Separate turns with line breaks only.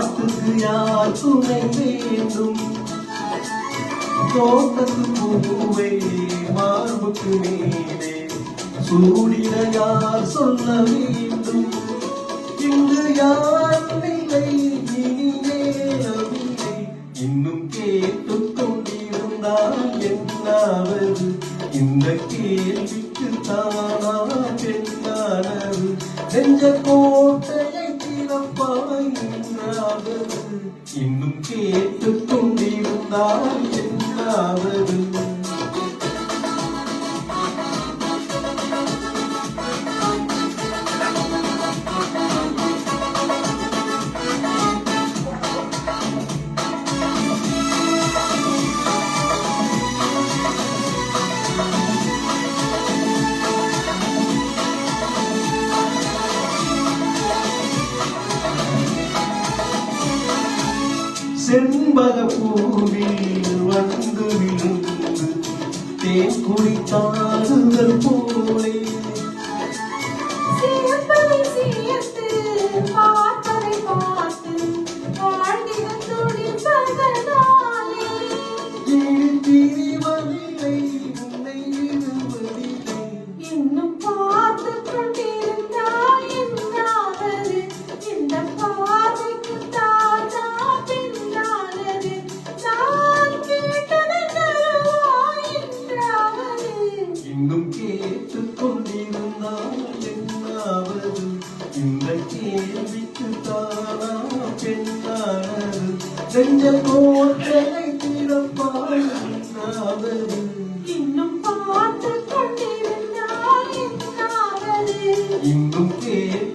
பாட்டுக்கு யார் துணை வேண்டும் தோட்டத்து பூவை மார்புக்கு மேலே சூடிட யார் சொல்ல வேண்டும் இங்கு யார் நிலை இனி நேரமில்லை இன்னும் கேட்டுக் கொண்டிருந்தால் என்னாவது இந்த கேள்விக்கு தானா பெண்ணானது நெஞ்ச கோட்டையை திறப்பாயின்றாவது இன்னும் கேட்டுக் கொண்டிருந்தால் என்னாவது செண்பக பூவில் வந்து விழுந்து தேன் குடித்தாடுதல் போலே
இன்னும் பார்த்து கொண்டிருந்தால் என்னாவது இந்த பார்வைக்கு தானா பின்னானது நான் கேட்டது என்றாவது
இன்னும் கேட்டுக் கொண்டிருந்தால் என்னாவது இந்த கேள்விக்கு தானா பெண்ணானது நெஞ்ச கோட்டையை திறப்பாயின்றாவது
இன்னும் பார்த்து கொண்டிருந்தால் என்னாவது
இன்னும் கேட்டு